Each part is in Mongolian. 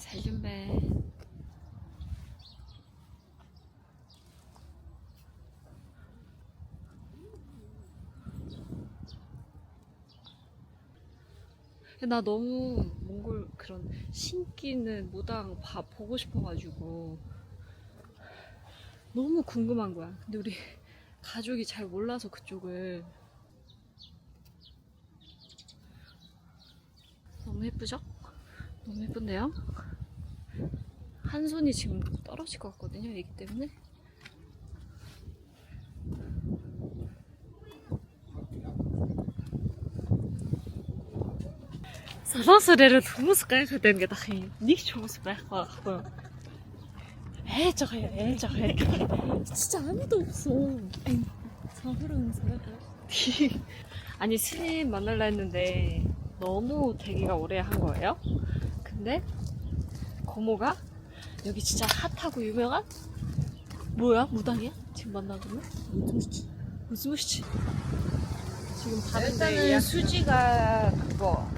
살림 байна. 나 너무 몽골 그런 신기는 무당 보고 싶어가지고 너무 궁금한 거야. 근데 우리 가족이 잘 몰라서 그쪽을. 너무 예쁘죠? 너무 예쁜데요? 한 손이 지금 떨어질 것 같거든요, 애기 때문에. Солонгосоор хүмүүс гайхаад байна гэдэг ах юм. Нэг ч хүмүүс байхгүй байхгүй юу? Ээж байгаа. 진짜 아무도 없어. 서울은 아니 스님 만날라 했는데 너무 대기가 오래 한 거예요. 근데 고모가 여기 진짜 핫하고 유명한 뭐야? 무당이야? 지금 만나보면? 무슨 무시지? 지금 다른 일단은 수지가 그거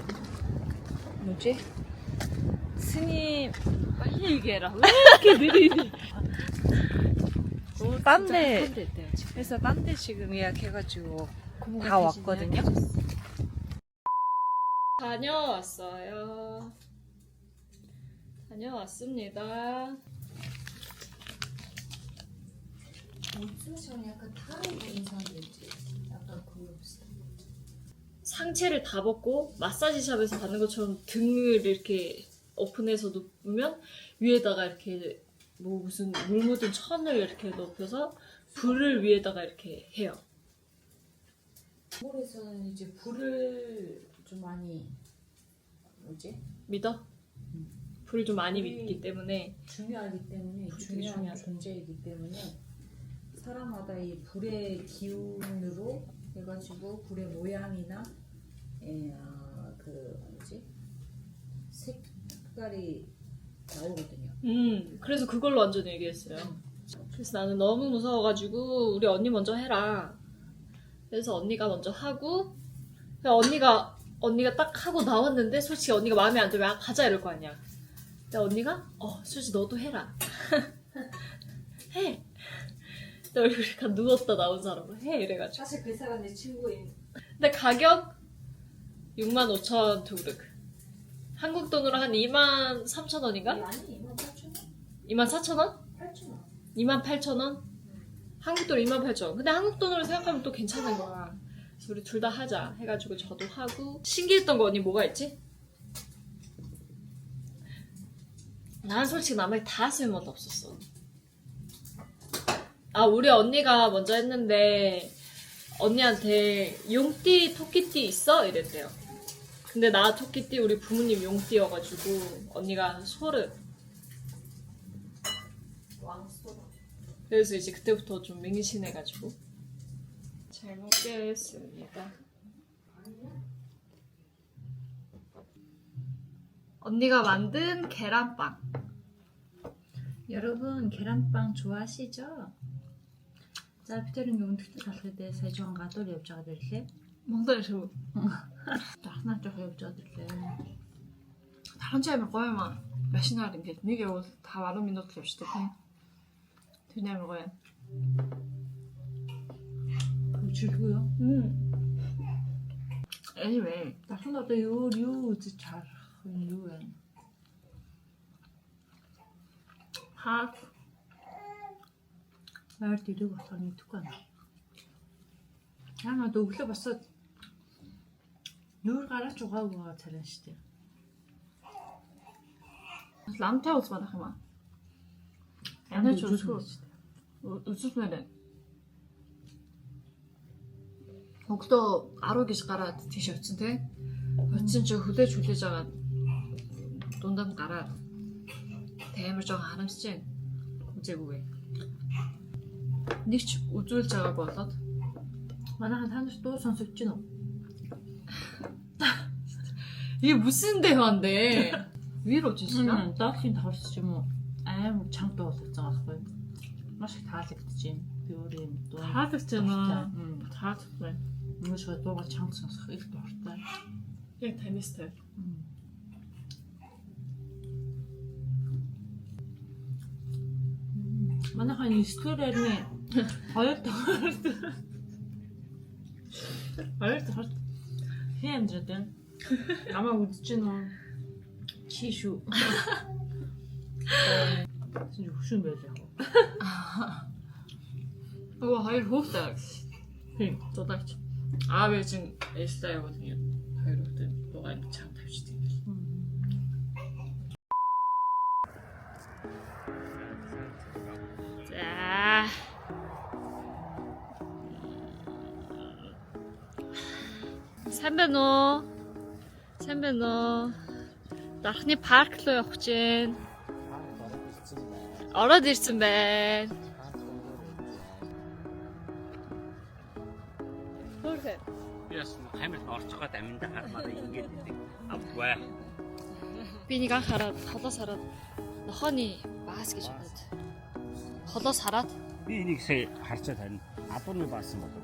뭐지? 스님 빨리 얘기해라. 왜 이렇게 느리니? 딴데 그래서 딴 데 지금 예약해가지고 다 왔거든요. 다녀왔어요. 다녀왔습니다. 무슨 약간 타로 보는 사람들이지. 약간 그거 비슷해. 상체를 다 벗고 마사지샵에서 받는 것처럼 등을 이렇게 오픈해서 눕으면 위에다가 이렇게 뭐 무슨 물 묻은 천을 이렇게 높여서 불을 위에다가 이렇게 해요. 몽골에서는 이제 불을 좀 많이 뭐지? 믿어? 불을 좀 많이 믿기 때문에 중요하기 때문에 불이 중요한 중요하다. 존재이기 때문에 사람마다 이 불의 기운으로 해가지고 불의 모양이나 그 뭐지? 색깔이 나오거든요. 그래서 그걸로 완전 얘기했어요. 그래서 나는 너무 무서워가지고 우리 언니 먼저 해라. 그래서 언니가 먼저 하고 언니가 딱 하고 나왔는데 솔직히 언니가 마음에 안 들면 가자 이럴 거 아니야. 근데 언니가 수지 너도 해라. 해. 근데 얼굴이 약간 누웠다 나온 사람으로 해 이래가지고. 사실 그 사람 내 친구인. 근데 가격 65,000 투그르크. 한국 돈으로 한 23,000원인가? 아니 28,000원? 24,000원? 8,000원. 28,000원? 한국 돈 28,000원. 근데 한국 돈으로 생각하면 또 괜찮은 거야. 그래서 우리 둘 다 하자 해가지고 저도 하고. 신기했던 거 언니 뭐가 있지? 난 솔직히 남의 다 쓸모도 없었어. 우리 언니가 먼저 했는데 언니한테 용띠 토끼띠 있어? 이랬대요. 근데 나 토끼띠 우리 부모님 용띠여가지고 언니가 소르. 왕소라. 그래서 이제 그때부터 좀 맹신해가지고 잘 먹겠습니다. 언니가 만든 계란빵. 여러분 계란빵 좋아하시죠? За битэрийн өмнөд талхад сайжхан гадуур явж байгаа дэрлээ. 뭔데 저 Дахнаа жоох явж байгаа дэрлээ. 다른 집에 먹어야만 맛있나 이게 이게 다 마른 민노트 없이도 그냥 먹어야. Хөвчлгүй юу? Anyway, Дахин одоо юу үзэж харах юм юу вэ? 하 Ойр дэрэг болохоор мэдэхгүй байна. Яагаад өглөө босоод нүүр гараач угаагүй байгаа царай шүү дээ. 람테 옷만 하마. 안에 주고 웃으면은 ogdo 10 гараад тийш очсон те. Очсон чи хөдөөж хүлээж байгаа дундам гараад таймер жоо харамсаж байна. Үзээгүй. Нэг ч үзүүлж байгаа болоод Манайхан та нарт дуу сонсогдож байна уу? 이게 무슨 대화인데? 위로 주시나? Доотлын тохирч юм уу? Амар чанга дуу сонсож байгаа байхгүй юу? Маш их таалагдж байна. Би өөр юм дуу. 다득잖아. 다득. Мөшгөө дуугаар чанга сонсох их дуртай. Яг таны стайл. Манайхаа энэ стори арны хоёр дахь хин амжаад байна. Намаа үдэж гин үү? Чи шүү. Чи хөшүүн байлаа. Өө хоёр хүүхдээ. Тийм дуудаач. Аав ээж нь ээжтэй явуул нэг хоёр хүүхдээ дугаар чам тавьчихсан юм байна. За. Сайн байна уу? Сайн байна уу? Дархны парк руу явах гэж байна. Ороод ирсэн байна. Хөрхөө. Яс камерт орж байгаа аминда хармаар ингэж идэг. Авгүй. Би нэг анх хараад, холоос хараад нохооны баас гэж бодоод. Холоос хараад Би энийг сая харчаад харин адууны баасан болов.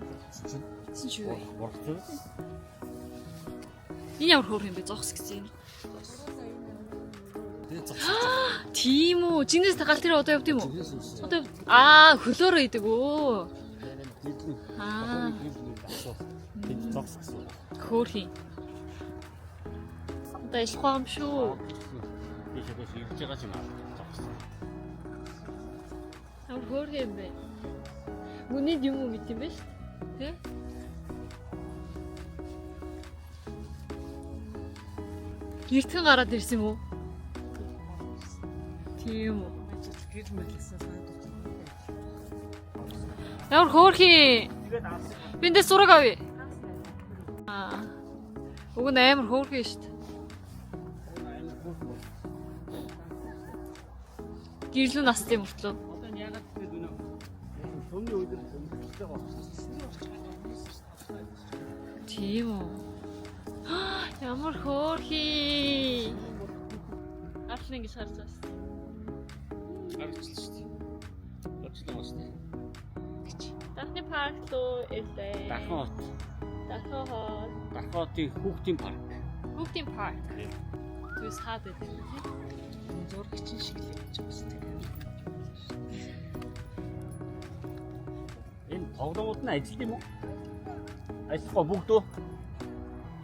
тийм ч юу вэ? Ургацсан. Энэ ямар хөөрх юм бэ? Зогс гэсэн юм. Тэгээ зогсож. Тийм үү? Жинээс тагаал тэр одоо явд юм уу? Одоо хөлөөрөө идэг үү? Тэгээд зогссон. Хөөрхий. Одоо иш хам шүү. Би шигээс ирж байгаа юм аа. Зогссон. Ямар хөөрхий юм бэ? Гүнийд юм уу гэдэм бэ шүү? Тэ? Эртхэн гараад ирсэн юм уу? Тийм үү. Ямар хөөрхий. Биндээ зураг авъя. Уг нь амар хөөрхий шүү дээ. Гэрлэн настай мөртлөө. Одоо яагаад тэгээд өнөө төмний өдөр төмөлтэй болсон. Тийм үү. Ямар хөөрхий. Арчны ингэж харж байна. Гарч шүү дээ. Очлоо басна. Дахны парк руу ирлээ. Дахиад Дахиад Дахиадын хүүхдийн парк. хүүхдийн парк. Түс хаад байдаг тийм. Зурагчин шиг л явж байгаа шүү дээ. Энэ тоглоомууд нь ажил юм уу? Ажиллахгүй бүгд үү?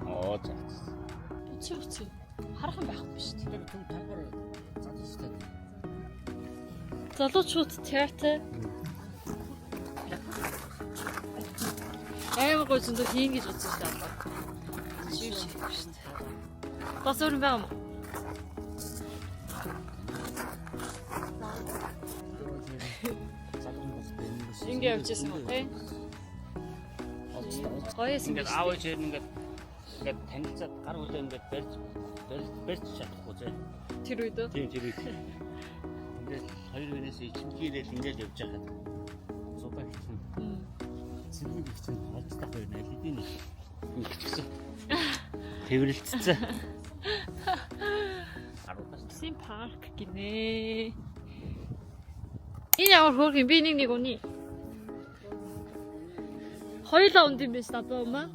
Оо за. Чи харах юм байхгүй шүү дээ. Тэгээд түн талбар задстай. Залуучууд театр амар гоо зөндөө хийн гэж үзсэн шүү дээ. Чи шүү дээ. Бас өөр юм байгаа юм уу? Ингээ явчихсан юм тий. Гоёс Ингээд аав ээж ингээд танилцаад гар хүлээ ингээд барьж чадахгүй зэ. тэр үед үү? Тийм тэр үед. Ингээд хоёр өнөөс ичмгийрэл ингээд явж байхад зудаг чинь. Цэвэр чинь олж тах байна хэдийн ингэсэн. Тэвэрлэлцсэн. Сим парк гинэ. Энэ ямар хөөрх юм би нэг уни. Хоёулаа унд юм биш надад умаа.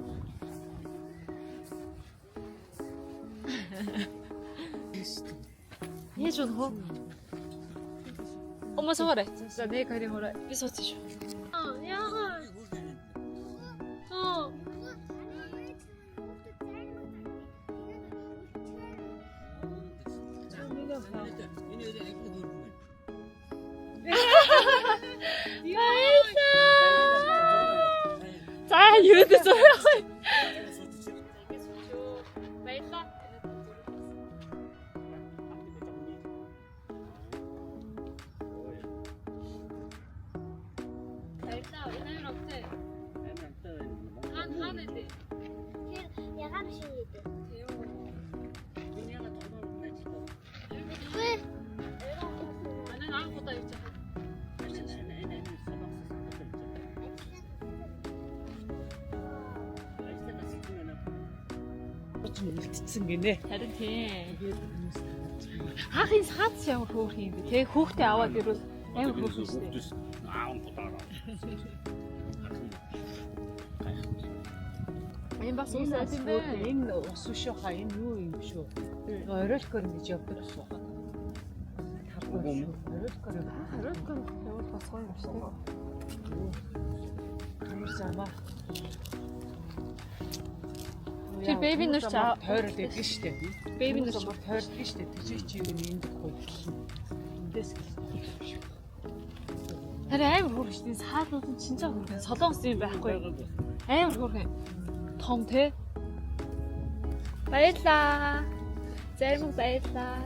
Яаж он хоо? Ома саварэ. За нэг харин хураа. Би суучих шүү. Яагаад? За юу дэ зураг. Баярлаа. Баярлаа. Энэ рогтэй. Хаана нэ? Ягаад биш юм бэ? Манай анхудаа явж байгаа. Үлдсэн гинэ. Харин тийм. Хаахын саад ямар хөөх юм бэ? Тэ хүүхдээ аваад ирвэл амар хөөх юм шүү дээ. Аав путаараа. Энэ бас уусаад юм бэ? Энэ ус шүү хаа энэ юу юм шүү. Оройлкоор ингэж явдаг шүү. Хариултгүй явал бас гоё юм шүү дээ. Тэр бэби нэр чи тойрол өгдөн шүү дээ. бэби нэр чи Тойрлоо шүү дээ. Тэжээ чи юу нэнд гойсон. Эндээс харин амар хөргөчний саадууд нь чинжаа хөргөн солонгос юм байхгүй амар хөргөн том те баярлаа зарим баярлаа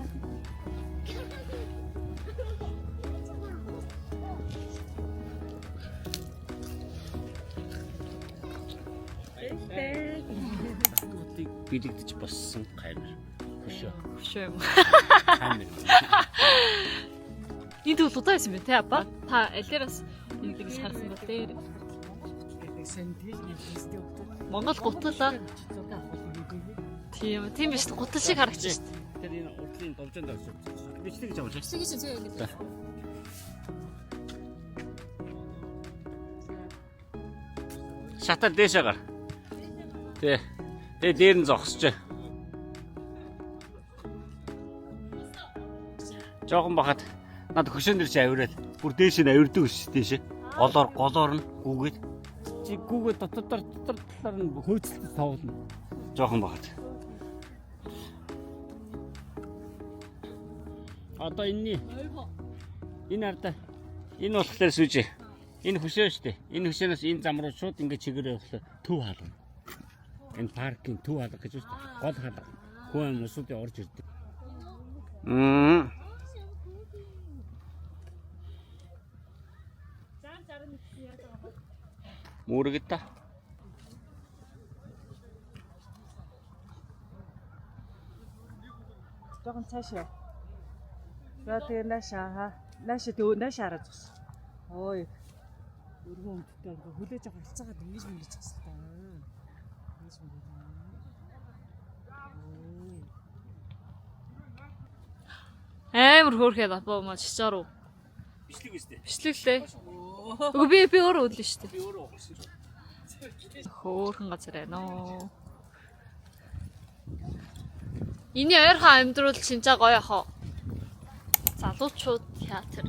Бэлэгдэж боссон камер. Хөшөө юм. Камер. Энд бол удаа байсан бэ те апа? Та алираас энийг гэж харсан ба дээр. сэн техник хийстэй өгдөг. Монгол гуталаа. Тийм биш гутал шиг харагдчих шүү дээ. Тэр энэ урдлын должоонд орсон. Бичлэг гэж авч. Бичлэг чинь зөө ингэ. Шатар дээшээ гар. Тэ. Тэгээ дээр нь зогсож. Жохон бахад над хөшөөнд ирж авираад бүр дээш нь авирдаг шүү дээш. Голоор нь гүгээд. Чи гүгээд дотор талаар нь хөөцөлтөд тавуулна. Жохон бахад. Одоо энэ арда энэ болохоор сүжээ. Энэ хөшөө шүү дээ. Энэ хөшөөнөөс энэ зам руу шууд ингэ чигээр явахлаа төв хаалга. Энэ паркинг төв хаалга гэж үү? Гол хаалга. Хүн хүмүүсүүд орж ирдэг. Мөрөгдөө. Жохон цаашаа. За тэгээ наашаа хараад зогс. Ой. Өргөн өмдөлтөө хүлээж авах хилцаагаад ингэж мэлж гисэл та. Ингэж мэлж. Амар хөөрхөд апа маа чичааруу. Бичлэг үстэй. Бичлэглээ. Үгүй би өөрөө өдлөө шүү дээ. Би өөрөө ухсан. Хөөрхөн газар байна оо. Эний ойрхон амьдрал шинжаа гоё яхаа. Залуучууд театр.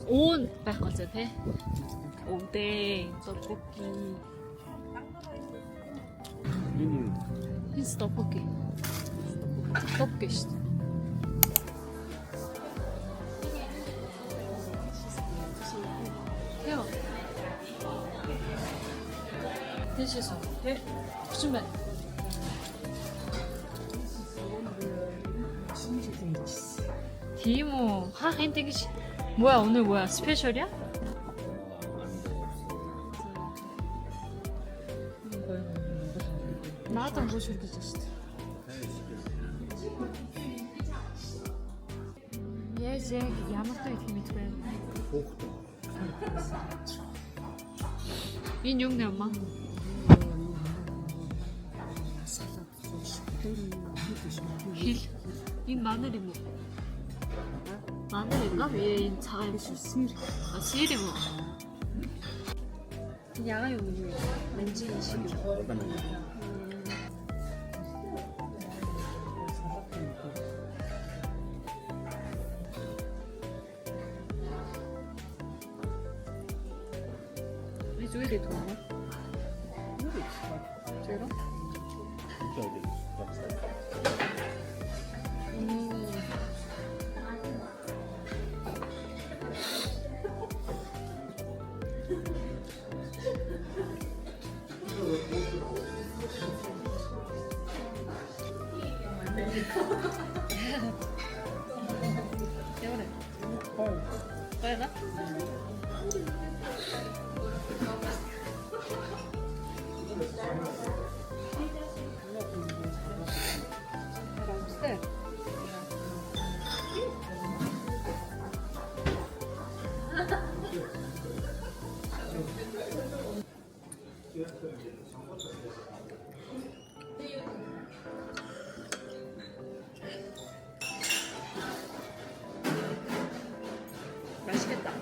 Уун байх газар тий. Өвдөө, топоки. Энэ топоки. Топоки шүү дээ. Яа. Тэшээсөө тий. Хүчин байна. Тийм үү? Хаах энэ тэгш 뭐야 오늘 뭐야 스페셜이야? 나도 뭐 저렇게 줬어. 예제 야마토 이렇게 байна. Энэ юу нэ 엄마? хил энэ 마늘 юм уу? 마늘인가? 위에 이 자가 있어. 아, 시리 뭐. 야가 요리. 왠지 시리. 이 쪽에 돼 도와. 제가? Bueno. 맛있겠다.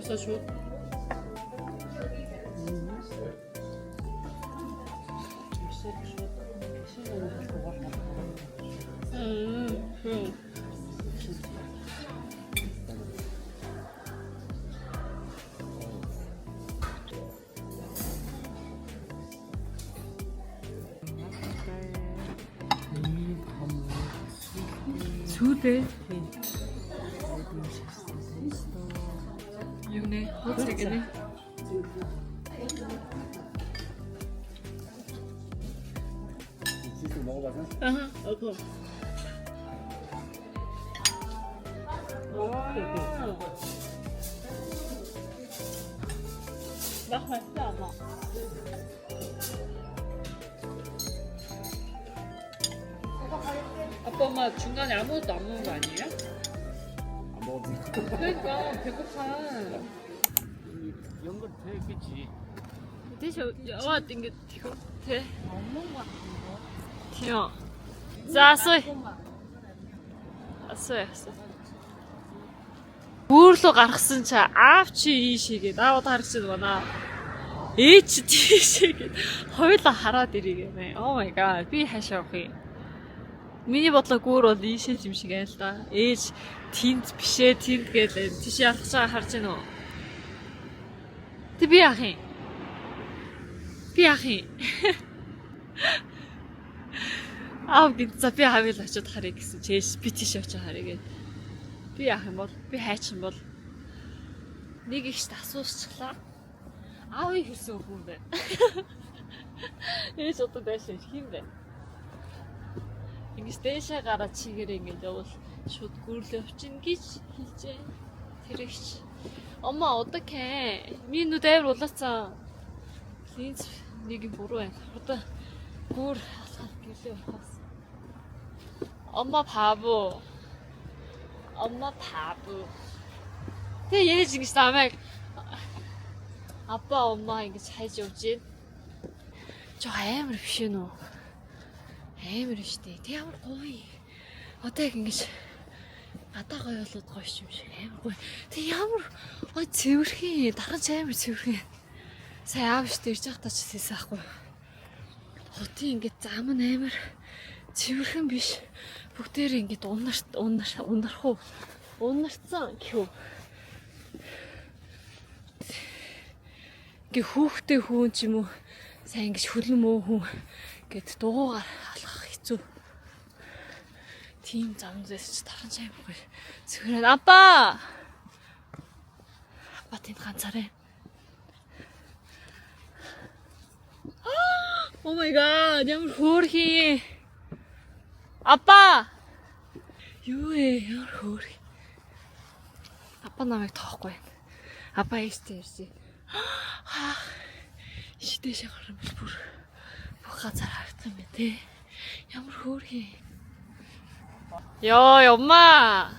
Босоо шүү. Хм. Сүүдээ. Юу нэ? Хоцрог гэнэ. 먹어봐서. 아하, 어거. 나 맛있지 않아. 아빠 엄마 중간에 아무것도 안 먹은 거 아니에요? 안 먹어도 그러니까 배고파. 연거 되겠지. 대셔 영화 땡겨 티고 돼. 티어. 자, 쏘이. 쏘이. Гүүрлөө гаргасан чи аав чи ийшээгээ даавд харагчд байна. Ээж тийшээгээ хоёулаа хараад ирээ гэнэ. Oh my god. Би хаашаа явах юм. Миний бодлоо гүүр бол ийшээ юм шиг айл да. Ээж тэнд бишээ тэнд гээл тийш ялгаж байгаа харж байна уу? Тэ би яах юм? Би яах юм? Аав гинт за би хавьяал очиод харъя гэсэн чээс би тийш очиж харъя гэд. Би яах юм бол би хайчин бол нэг ихт асуусчлаа. Аавыг хэлсэн хүн бэ. Ээж одоо дэш хин бэ. Ингэж дэшээ гараад чигээр ингэж явал шууд гүрлээ авчин гэж хэлжээ. Тэрэгч. 엄마 어떡해. 민우 대로 올랐어. 진짜 이게 뭐로 해. 어떤 굴 길래 왔어. 엄마 바보. 엄마 바보. 근데 얘네 지금 다음에 아빠 엄마 이게 잘 지었지. 저 아이를 비시노. 아이를 비시대. 대학을 거의 어떻게 ингэж гадаа гоёлоод гоёш юм шиг амар гоё. Тэг ямар ой цэвэрхэн дахиж амар цэвэрхэн. Сайн аав штэ ирж байхдаа ч хэлсэн аахгүй. Хотын ингээд зам нь амар цэвэрхэн биш. Бүгдээр ингээд унарцсан гэв. Гэ хүүхдээ хүүн ч юм уу сайн ингэж хөлн мөө хүн гэд дуугаар алхах хэцүү. Тийм замдээс ч тархан чаймгүй. Зөвхөн 아빠. 아빠 тэнд ганцаараа. Oh my god. ямар хөөрхий. 아빠. Юу ээ ямар хөөрхий. 아빠 намайг тоохгүй байна. 아빠 ээжтэй ирсэн. Ишдээшээ гарсан бүр бүх газар харагдсан юм тий. Ямар хөөрхий. 야, 엄마!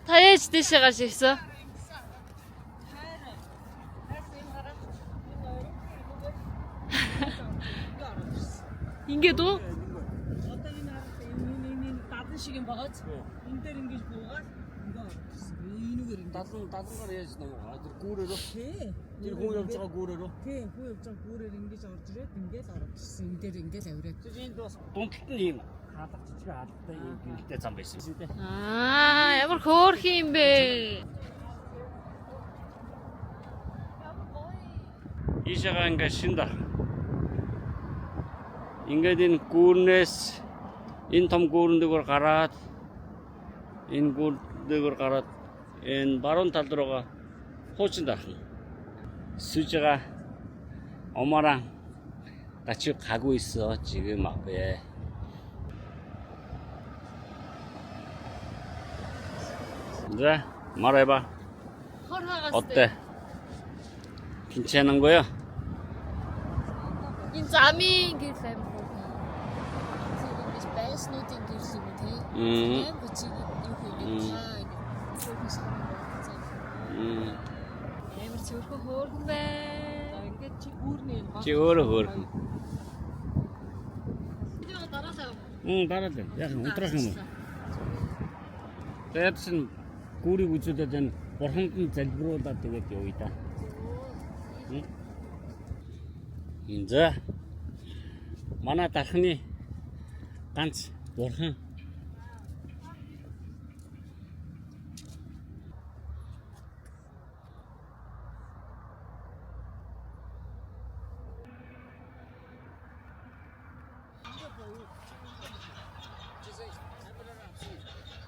타이어지 대시에 갈 수 있어? 인계도? 따뜻시긴 봐가지. 인테리어 게 뭐가? 따뜻한 거 해야지 넘어가. 구우래로. 그. 이 공역자가 구우래로. 그 고역장 고래 링기 저주래 링게 알았어. 인테리어 링게 세우래. 동키님. 가닥지가 않다. 이때 잠 있어. 아, 야물 거울히 임배. 이샤가 인가 신다. 인가딘 구르네스 인텀 구르는데걸 가라. 인 구르는데걸 가라. 인 바론 탈 들어가 호친다. 수지가 엄마랑 같이 가고 있어 지금 앞에. 이제 말해봐. 어때? 괜찮은 거야? 인자미 길샘 지금 이제 베스 노팅 길심이 돼. 그 지금 이렇게 다 이렇게 사는 거. Амар цөөхөн хөөрхөн бай. Ингээд чи үүрний Чи өөрөө хөөрхөн. Би дараасаа. Дараад байна. Яг унтраах юм уу? Тэгээд чин гүүрийг үзүүлээд энэ бурханд нь залбируулаад тэгээд явъя да. За. Манай дархны ганц бурхан.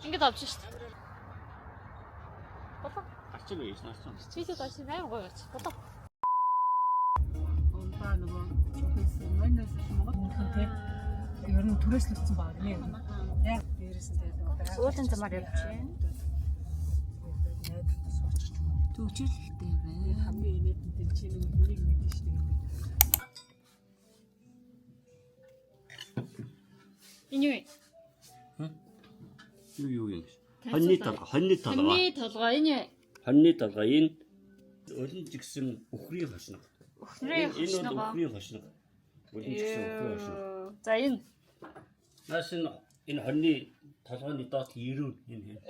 Ингээд авч шít. Болоо. Арчиг байж наасан. Чийтэй доош амар гоё гарч. Болоо. Унтаа нөгөө чухалс манайс Монгол тий. Ер нь түрээслэгдсэн баг нэ. Яг дээрээс нь тэгээд Уулын замаар явчихъя. Төвчрлөлтэй бай. хамгийн инээдтэй чинь энийг мэдэн шүү дээ. Инүй. Юу юм. Хоньны толгой Хоньны толгой инүй. Хоньны толгой энэ өрн жигсэн өхрийн хошног. Өхрийн Энэ бол хошногоо. өхрийн хошног. Өрн жигсэн өхрийн хошног. За энэ. Наас энэ хоньны толгойн доод ирүүн энэ.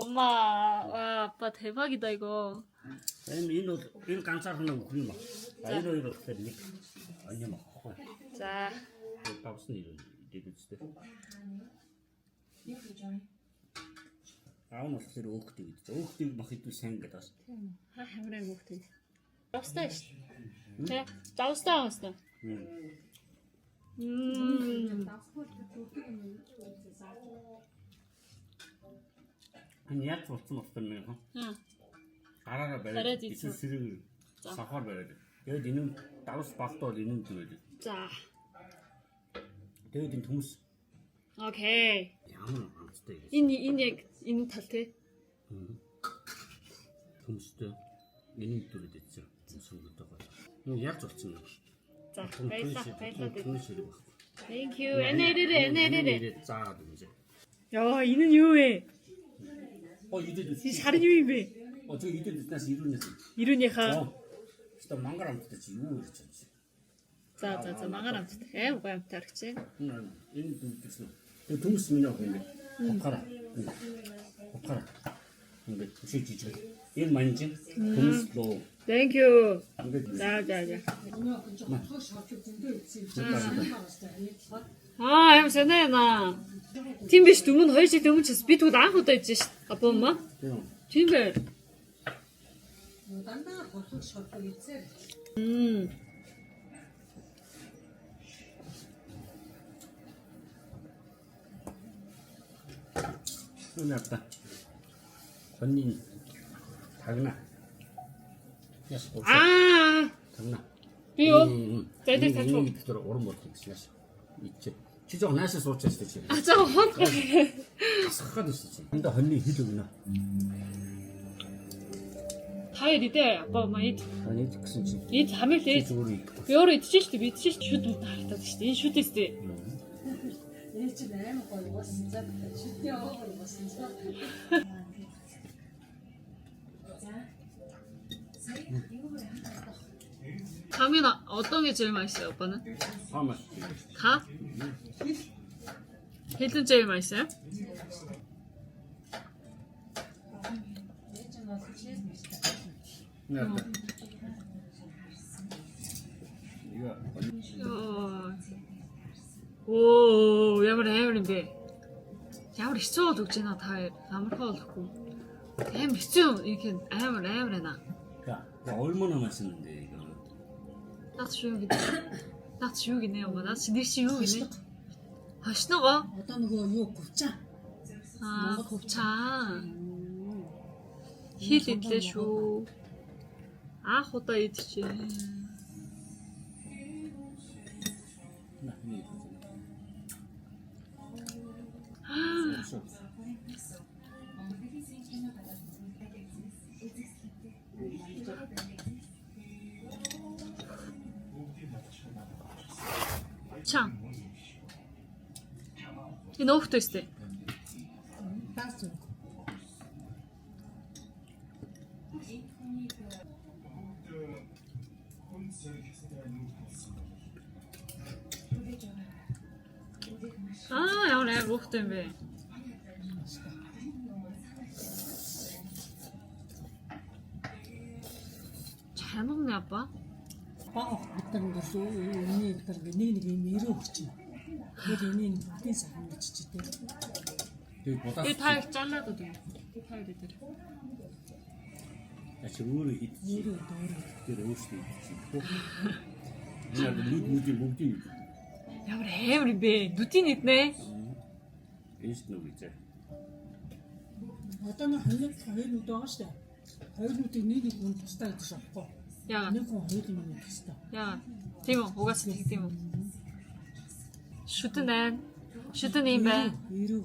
엄마. 아빠 대박이다 이거. Энэ бол энэ ганцаархан өхрийн баг. Энэ хоёр болохоор нэг онья махгүй. 자. Тавсан ирүүн дэвчтэй. Аав нь болохоор өөхтэй гэж. Өөхтэй мах идэв сайн гэдэг бас. Хамраа мөхтэй. Завстаа шүү. Тэ? Завстаа австаа. Энэ яг цуцсан болсон юм аа. Гараараа бариад эсвэл сэрэг сахар бариад. Тэгээд энэ нь давс багтаа бол энэ нь зүгээр. 자. Тэгээд энэ хүмүүс 오케이. ямар амттай юм. энэ яг энэ тал тий. Хүмүүстэй энэ дүрээд ицсэн. Сүнгтэй гоё. Энэ яг цуцсан юм. 자, баярлалаа. Түншэрэг баг. Thank you. 에네레레. Заагаад юм жаа. 야, 이는 유해. 이대도 이 살인 유입에. 저 이대도 다시 이루는. 이run이ха. 진짜 망가라 못했지 юу гэж байна. За, магаар амт. Гой амттай аргач. Энэ дүрсэн. Тэр түнс минь яг ингэ. Хохороо. Ингэ төшөж жижиг. Энэ манжин түнс лөө. Thank you. Ингэ. 자. 아, юм санаа яна. Тийм биш дүмэн хоёр шиг дүмэн чис би тэгвэл анх удаа ижсэн шүү. Апа маа. Тийм бай. 끝났다. 언니 당나. 아, 당나. 비요. 애들 다 줘. 들어 오른 못 있어. 있지. 지적 나시 소체스 지. 아, 저거 헛. sakkadı sizi. 근데 언니 hiduğuna. 다이 리데 아빠 많이 아니 그슨지. 이 잠을 때 지적으로 여러 이틀 때 밑을 슈도 나왔다 진짜 이 슈도 있어. 가면 어떤 게 제일 맛있어요, 오빠는? 하면 가? 힐튼 제일 맛있어요? 네. 이거 오, 야물인데. 야물 있어, 독지나 다 아무렇게도 좋고. 햄 있어, 이렇게 아무래나. 야, 얼마나 맛있는데 이거. 나 지우기네. 나 지우기네, 엄마. 나 진짜 지우기네. 맛있나 봐. 어떤 거 요 곱창. 아, 곱창. 힐 쇼. 아, 호다 이트지. 나 이거. 참. 이 너무 붙어 있어. 따스. 아, ja, nej, lukten vi. 잘 먹네 아빠. Бага битэр ингээд энэ битэр нэг юм ирээ өгч. Тэгээд энэ бүгдийн сайн биччихтэй. Тэгээ бодож. 이 다 잘라도 돼. 파일들. Ачаа өөрөө хийчих. Нэрээ дөөрөө. Тэр өөрсдөө хийчих. Яг нүд бүгдийг. ямар амар юм бэ? Нүдийн иднэ. Эйс нүг гэж. Одоо нэг хоёр нүд байгаа шүү дээ. Хоёр нүдийг нэг хүн тусдаа идэж авахгүй. 야, Нэг хүн хоёр юм тусдаа. 야, тийм үү? Угаас тийм үү? Шүтэн юм байна. Ирүү.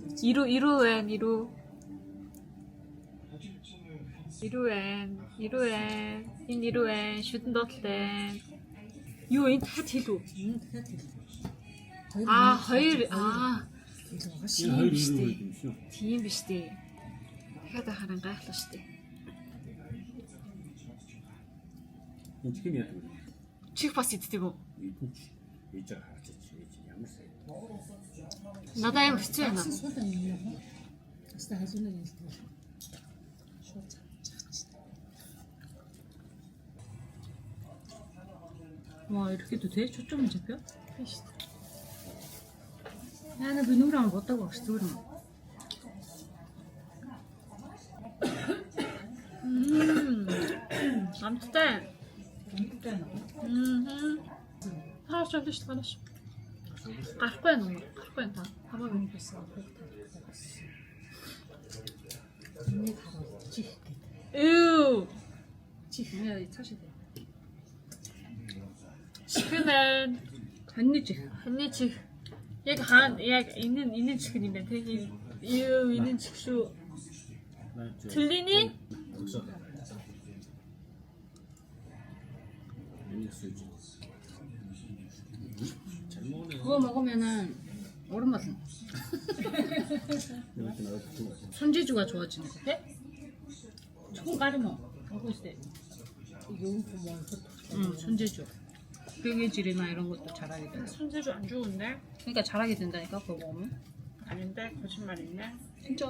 Ирүү байна. Энэ ирүү байна. Шүтэн доотлоо. Юу энэ дахиад хэлв үү? Дахиад хэл. Хоёр хэл байгаа Энэ хоёр ирүү юм шүү. тийм биш дээ. Дахиад харан гайхлаа шүү дээ. Энэ чих юм яа гэвэл. Чих бас иддэг үү? Эдэн чи ээж харж ээж ямар сайн. Надад амар хэцүү байна. Сул юм юм. Аста хазуунаа хэлдэг. Шууд чагч. 와 이렇게도 돼? 초점이 잡혀? Биш. 나는 그 누구랑 못하고 없어 그럼. Амттай. Амттай. Хаач олж шүү дээ. Гарахгүй байна уу? Гарахгүй байна та. Хамаагүй. Бисаа хогтаа. Нэг хараа чих гэдэг. Юу. Чих. 야 차시 돼. Чихэн. 한니지. 한니 чих. Яг энэ чих юм байна те. Юу энэ чих шүү. 틀리니? 잘 먹네. 그거 먹으면은 오른 맛은 손재주가 좋아지는 거 같아? 조금 까르면 먹을 때. Юм хүмүүс 응, 손재주. 뼈개질이나 이런 것도 잘하게 돼. 손재주 안 좋은데? 그러니까 잘하게 된다니까 그거 먹으면. 아닌데 거짓말이네. 진짜.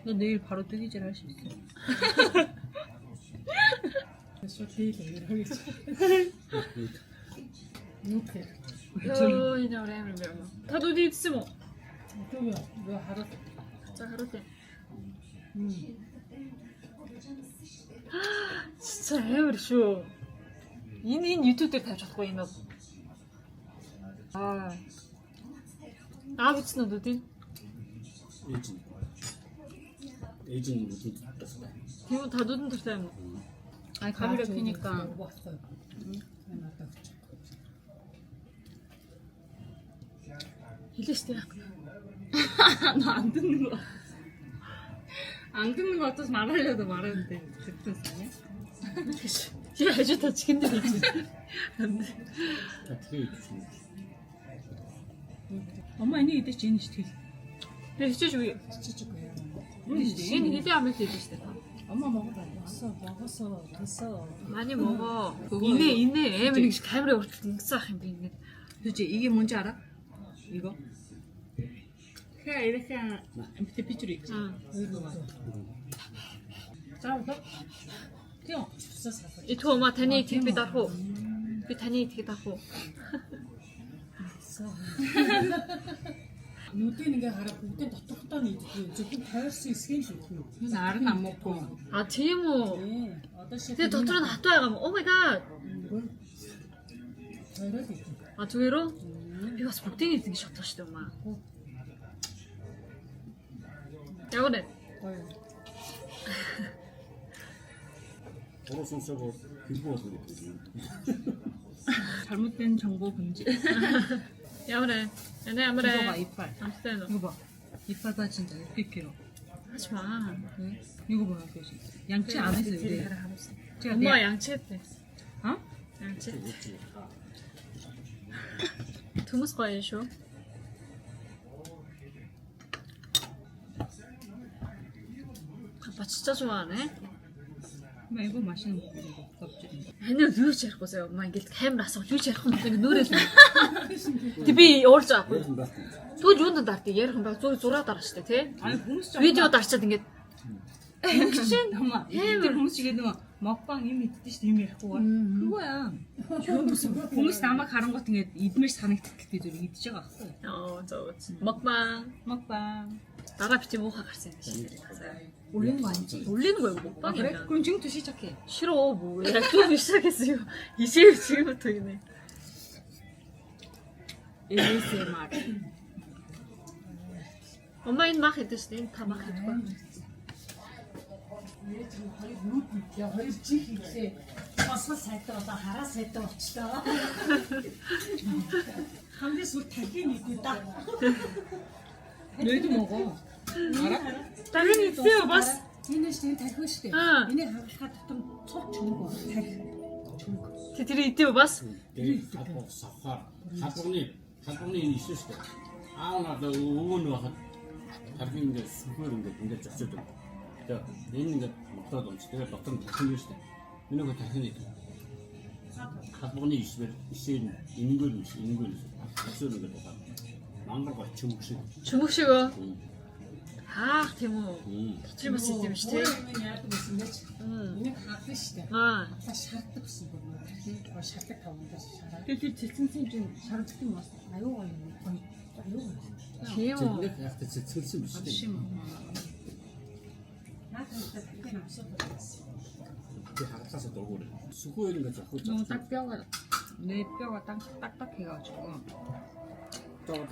너 내일 바로 뜨기질 할 수 있어. 소태를 하겠지. 이렇게. 요 이제 우리 애들 배워. 다도 어디 있으모? 그러면 왜 하루 자 하루 때. 진짜 애들 쇼. 인 유튜브 때 다 줬고 이너. 아 미친 너 어디? 에이징 무슨 떴어. 이거 다 누든 뒀어요. 아니 가위를 피니까. 왔어요. 이게 시대야. 너 안 듣는 거. 안 듣는 거 같아서 말하려도 말하는데 듣는 사람이야? 야 아주 다 치킨들이지. 안돼. 다 두개 주시네. 엄마 이제 이때 지니 시티. 내 진짜 좋이. 진짜 그래요. 얘는 이때 하면서 이제 시대. 엄마 먹어봐. 먹었어. 됐어. 많이 먹어. 그거 이네 애들 카메라 진짜 힘들네. 그치 이게 뭔지 알아? 이거? 그냥 이렇게 밑에 핏줄이 있지? 응. 짜볼까? 그냥 주사 사서. Itu oma tani tik bidarho. Bi tani tik bidarho. нүдийн ингээ хараад бүгдийн дотохдоо нийтдээ зөвхөн тойрсон эсгэн шүү дээ. 날은 안 먹고. 아 тийм үү. Одоо шиг 근데 дотор нь хатуу байгаа юм. Oh my god. тойроод идэв. 아 두개로? Би бас бүгдийг ингэ шатах шүү дээ юмаа. Яг үнэ. 도로 순서고 길고 소리 들리지. 잘못된 정보 금지. Яг үнэ. 얘네 이거 봐 아무래. 이빨. 아무튼 이거 봐. 이빨 다 진짜 이렇게 길어. 하지 마. 왜? 이거 봐요, 표시. 양치 안 했어요, 우리. 제가 엄마 내- 양치했대. 어? 양치했대. 두무스 거예요. 아빠 진짜 좋아하네. 엄마 이거 맛있는 거 이거 껍질. Энийг юу ч ярихгүй заяа. 엄마 ингээд камер асуух юу ч ярих юм бэ? Нүрээс. Тэг би уурж авахгүй. Тэгвэл юунд дартыг ярих юм бэ? Зураг дараа штэ тий. 아니 봉수 Видео дарчаад ингээд 엄마 이때 봉수게 넣어 먹방 юм иддэг шүү дээ юм ярихгүй ба. Үгүй яа. Хүмүүс намайг харангуут ингээд идмээр санагддаг гэдэг зүгээр идэж байгаа байхгүй. зөө. 먹방. Дараа бити муухай гарсан юм шиг. Улин ван지. Ул리는 거야 먹방. 그래? 그럼 지금부터 시작해. 싫어 뭐. 야, 또 시작했어요. 이제 지금부터 이네. ASMR. 엄마 인 막 해도 돼. 다 막 해도 봐. 야, хоёр чих ихлээ. Босгол сайтай одоо хараа сайтай болчлоо. хамгийн сүр талхин идэ да. Нөөд 먹어. 알아? 당연히 있어요, бас. Энэ шүү дээ тархин шүү дээ. Аа. Энийг хагалахад тутам цог чүмэг тархин. 들이 있대요, бас. халбар савхаар халбарны ишээ шүү дээ. Аанаа өвөнөө харгийн ингээд сүхээр ингээд зочоод байна. Тэгээ энэ ингээд мотоод онц. Тэгээ дотор нь тархин шүү дээ. Минийхөө тархин нэг халбарны ишээ энэгээр өсөөр ингээд байна. Мангар гоч чүмэг шиг. 주먹식어. 아, 대모. 덕질 봤을 때 미치. яадаг гэсэн гэж. Энийг хагална шүү дээ. 아, Хаа шаарддаг гэсэн юм байна. Тархин шаарддаг тавандаас шараа. Тэр цэцэнсэн чинь шаарддаг юм байна. Аюу гоё. Аюу гоё. 대모. Нэг яхад цэцгэлсэн биш үү? 그 하가서 돌고 그래. 수고하는 거 자꾸 딱 뼈가 내 뼈가 딱딱해가지고.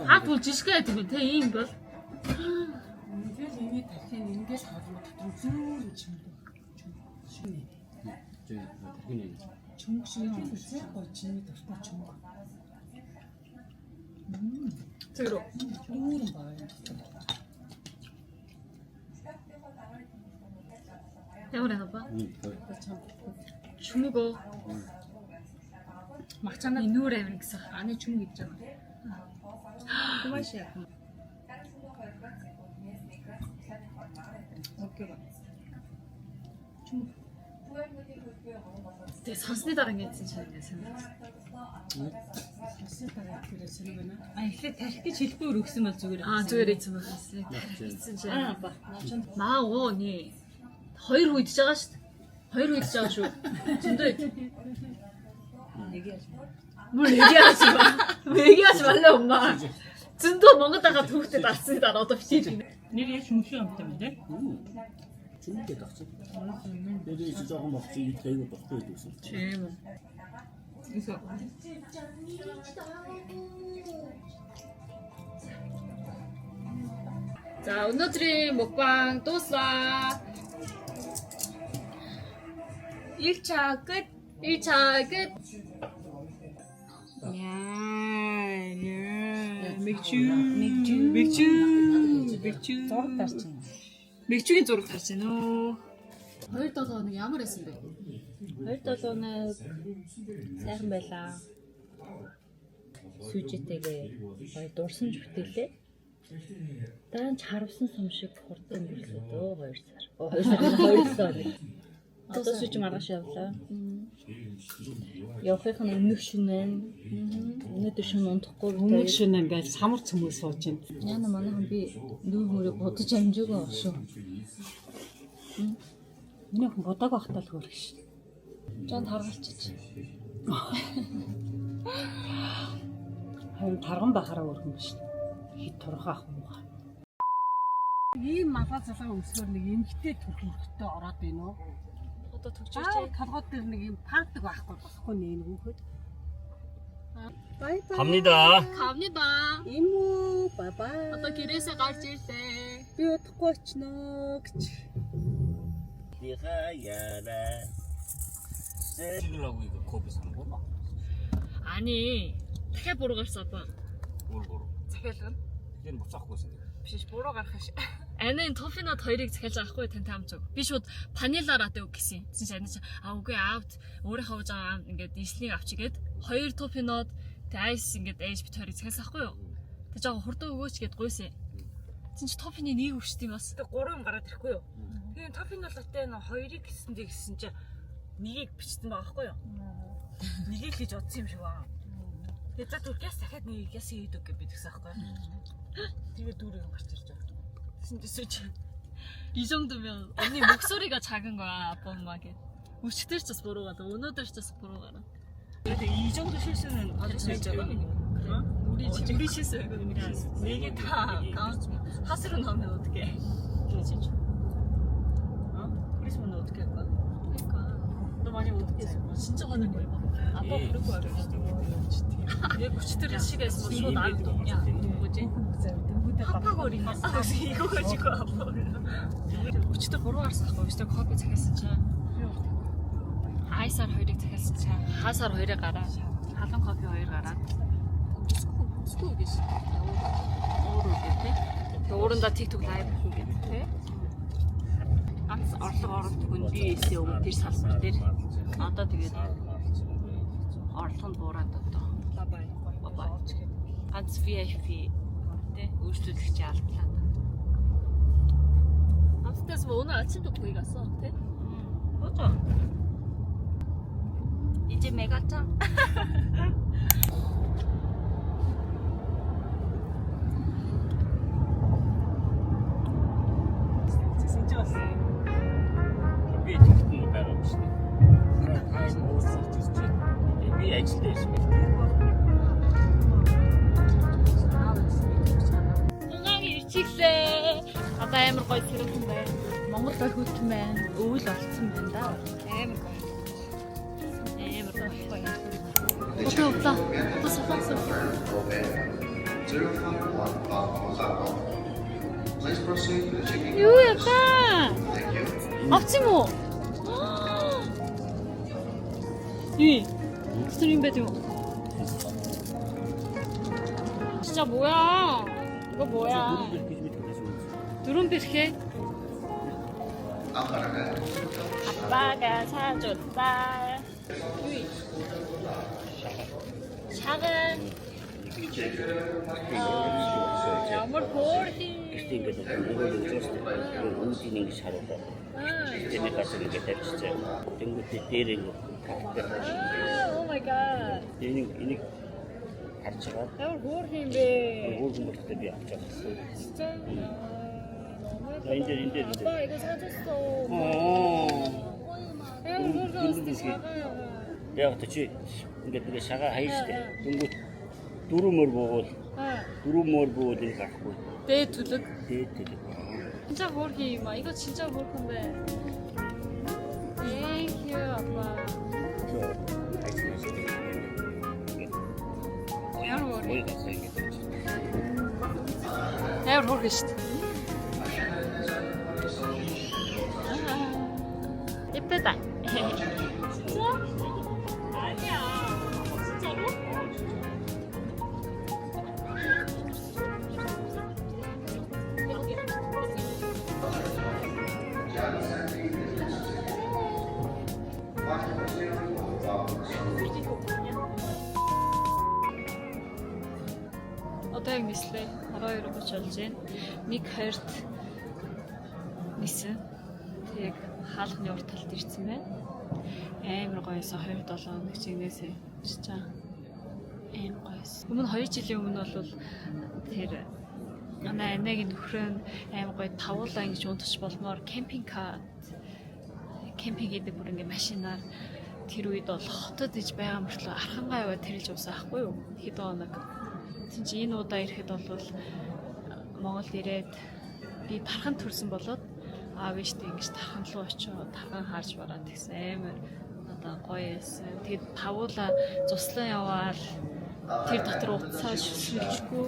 아, 또 지식해야 되면 돼, 이거. 인гээл 이미 тархин ингээл хаална татам зүүр чимдэ. Шүнэ. 저 당연히 Чүмэг шиг юм үзээ гоё чимээ дуртай чүмэг. 들어. Дүүрэн байна. 해보래나 봐. 주먹어. 막창은 이 노래 믹서. 안에 주먹 있잖아. 그 맛이야. 어깨가. 주먹. 되게 선순이 다른 게 진짜 생각. 살살다가 그래서 그러나. 아, 이게 다시 질투 룩스만 зүгээр. 아, 저기 있지만 있어. 진짜. 아빠. 마오 언니. 허이로 있자가 허이로 있자가 줘. 진짜 얘기하지 마. 뭘 얘기하지 마. 왜 얘기하지 말래 엄마. 진도 먹었다가 도울 때 났습니다. 너도 비지. 내리 중시험 때문에. 중국에 닥쳐. 내리 조금 먹지 이 대고 먹고 있어. 제모. 그래서 자, 오늘들이 먹방 또 쏴. 1차 끝. 1차 끝. 야, 맥주. зураг тарчин. 맥주긴 зураг тарчин өө. 27-ны ямар байсан бэ? 27-ны сайхан байлаа. Сүжитэйгээ гоё дурсан ч бүтээлээ. Даан чарвсан сум шиг хурдан билээ дөө 2 сар. 2 сар. Одоо сүж маргааш явлаа. Явахын өмнөх шөнө. Өнөөдөр шөнө унтахгүй. Өмнөх шөнө ингээл самар цөмөө сууж байна. Яна манайхан би нүүр мөрөг бодож амжаагүй шүү. Миний хүн бодог байхдаа л хөрөх ш. Жан таргалчих. Харин тарган байхаараа өрхөн биш. Хит турхаах юм ба. Ийм малгай залгаа өсгөр нэг эмгтэй төрхөөрхтөө ороод байна уу? Одоо төгчөөч. толгой дээр нэг юм пардаг байхгүй нэ нөгөөд. 바이바이. 갑니다. 이모 바이바이. 어떤 길에서 갈지 때. Би удахгүй очно гэж. 야라. 세르라고 이거 거기서 한 거? 아니, 택배 보러 갔어 아빠. 뭘 보러? 택배는? 이제는 못 잡고 있어. биш буруу гарах ш. Аны тофино хоёрыг захиалж авахгүй тань таамчаг. Би шууд ванила латте өг гэсэн. Тэгсэн чинь аны чи үгүй аавд өөрийнхөө хавж байгаа ингээд ислийг авчигээд 2 тофинод тэг айс ингээд ээж бит хоёрыг захиалсан ахгүй юу. Тэг жоо хурдан өгөөч гэд гуйсан. Тин чи тофины нэг өшт юм бас. Тэг 3 юм гараад ирэхгүй юу? Тэгээ тофино латте нөө 2-ыг гэсэндээ гэсэн чи нэгийг бичсэн байгаа хгүй юу? Нэгийг л гэж бодсон юм шиг байна. Тэгээ за түркээс дахиад нэгийг яс хийдэг гэж бидгсэн ахгүй юу? Тэгээ дүүрэн гарч ирж байгаа. 진짜 이 정도면 언니 목소리가 작은 거야 아빠 엄마게. Өчтөр ч бас буруу гараа. Өнөөдөр ч бас буруу гараа. 이 정도 실수는 받을 수 있잖아. 우리 실수야 이거. 이게 다 하수로 나오면 어떡해? 그랬으면 어떻게 할 거야? 그러니까 너 만약 어떻게 했어? 진짜 화낸 거야. 아빠 부를 거야. 얘 구치들이 시계 있으면 손 안 야 뭐지? 합하거리네. 이거 가지고 아빠 올라. 구치들 보러 갔어. 거기서 커피 цагаас чи. Айсаар хоёрыг захиалсан чи. Хаасаар хоёрыг гараа. Халуун кофе хоёр гараад. Скүү гэж. Өөр үгүй. Тэгээ уурандаа TikTok live хийх гэдэг тий. Ганц орлого оруулдаг хүн BS өмнө тэр салбар дээр одоо тэгээд орлого нь буураад одоо бабай ганц VIP тий өөрчлөлтч алдлаа. 아무튼 오늘 아침도 거기 갔어, 네? 맞아. 이제 메가짱. 진짜 왔어. 위에 뒷부분을 빼놓으시네. 하나에 모으서 주스지. 위에 엑스도 있습니다. Угаан ирчихлээ. Одоо амар гоё сэрэлэн байна. Монгол гоё хөтөн байна. Өвөл олцсон байна да. Амар гоё. Амар гоё. Өтөө өглөө. Бас хавцсан. Юу яа? Авчих юм уу? 이 스트림 배드 진짜 뭐야? 이거 뭐야? 누름 비스켓? 아빠가 사줬다. 작은 ямар хөөрхий. Гэхдээ ингээд нөгөө зүйлс үүсний нэг шараад. Энийг бас ингээд тавьчихсан. Тэнгүүтээ дээр ингээд тавьдаг. Oh my god. Энийг харж байгаа. ямар хөөрхий юм бэ? Өөргөн бүртээ би авч байгаа. 진짜. 인제. 아빠 이거 사줬어. ямар хөөрхий 작아요. Яг чи ингээд тэгээ шагаа хайжтэй. Тэнгүүт дөрөмөр буувал дөрөмөр буувал энэ гарахгүй. 내 두둑. Дээд. 진짜 хөөрхий юм а. 이거 진짜 хөөрхөн데. Thank you 아빠. ямар хөөрхий. Ой гасаа ингэж. ямар хөөрхий шүү дээ. 예쁘다. 진짜? 아니야. 진짜로? Одоо яг нийслээ 12:30 болж байна. 1:20-д нисэн. Тэг хаалганы урт талд ирсэн байна. Амар гоёсоо 2-7 хоног чигнээсээ чичаа. Амар гоёс. Өмнө 2 жилийн өмнө бол тэр манай анагийн нөхрөө амар гоё тавуулаа ингэж унтчих болмоор кемпинг гэдэг бүр ингэ машинаар тэр үед бол хотод иж байгаа мөртлөө архангаа яваад тэрэлж уусаа ахгүй юу? Хэдэн хоног. Тэгвэл чи энэ удаа ирэхэд бол Монгол ирээд би тархан төрсөн болоод аав ээжтэй ингэж тархан руу очиод тархан харж бараад гэсэн амар одоо гоё эсэн. Тэгээд тавуула цуслан яваал тэр дотор уцаа сүлжээгүй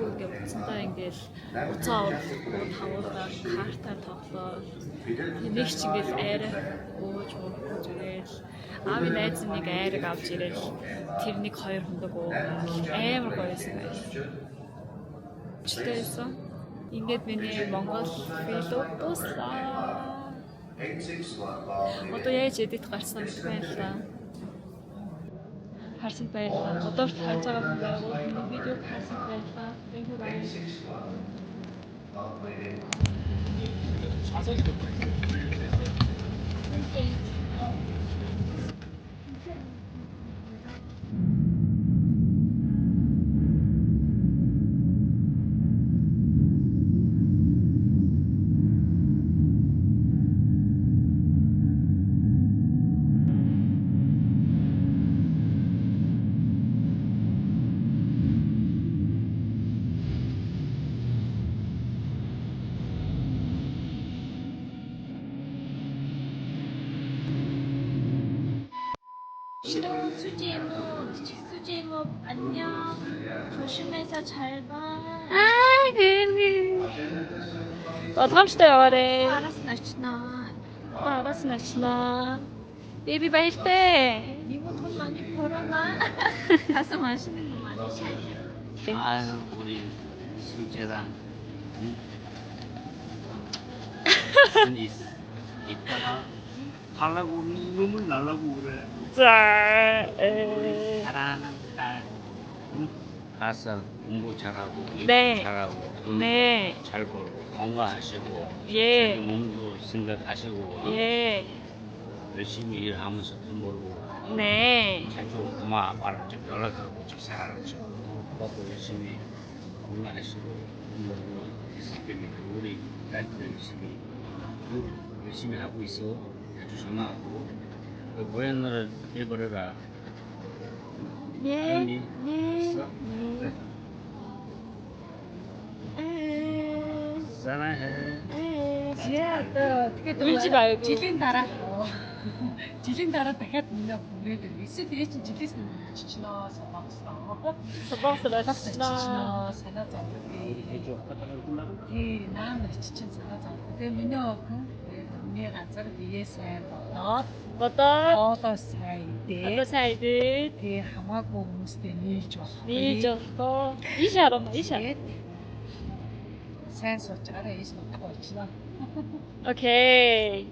ингээд уцандаа ингээл уцаа авахгүй тавуулаа картаар тоглоо. Нэг ч ингээл айраа өөж зүгээр аавын найз нэг айраг авч ирээл тэр нэг 2 хоног амар гоё эсэн. Чтэйсэн. Ингээд миний Монгол видео дуслаа. Одоо яаж эдит гарсан гэх юм л та. Харсан байлаа. Одоо харж байгаа хүн байгуул видео харсан байлаа. Thank you guys. 싫어 수지모 안녕 조심해서 잘 봐. 아 그래. 다음 주에 와래. 알았어 날씨나. 베이비 바일 때. 이모 돈 많이 벌어놔. 가서 맛있는 거 많이 사. 아유 우리 승재랑 이따가 하려고 눈물 날라고 그래. 자. 사랑하는 딸. 응? 가서 공부 잘하고 일 네. 잘하고 돈 네. 잘 벌고 건강하시고 예. 몸도 생각하시고 예. 열심히 일하면서 돈 벌고 네. 자주 엄마 아빠랑 좀 연락하고 좀 살았죠. 아빠도 열심히 건강하시고 돈 벌고 있을 때문에 우리 딸도 열심히 하고 있어. 자주 전화하고 그 고향을 해버려라. 예. 언니 네. 있어? 네. 사랑해. 지혜야 너 어떻게 울지 말고. 질린다라. 질린다라 дахиад нэ бүрээд эсвэл ээж чинь жилээс чичноо санаасаа. 서방스러웠어. санаа зовлоо. 해줘. Тий, наам чичин санаа зовлоо. Тэгээ миний охин миний газар биеэ сайн болоод 뭐다? хоолоо сайн 나도 идээ. 살듯. Тэгээ хамаагүй хүмүүстэй нийлж болох. 니줬어. 이샤로마 이샤. Тэгээд сайн сууж байгаараа ээж нутаг болчихно. 오케이.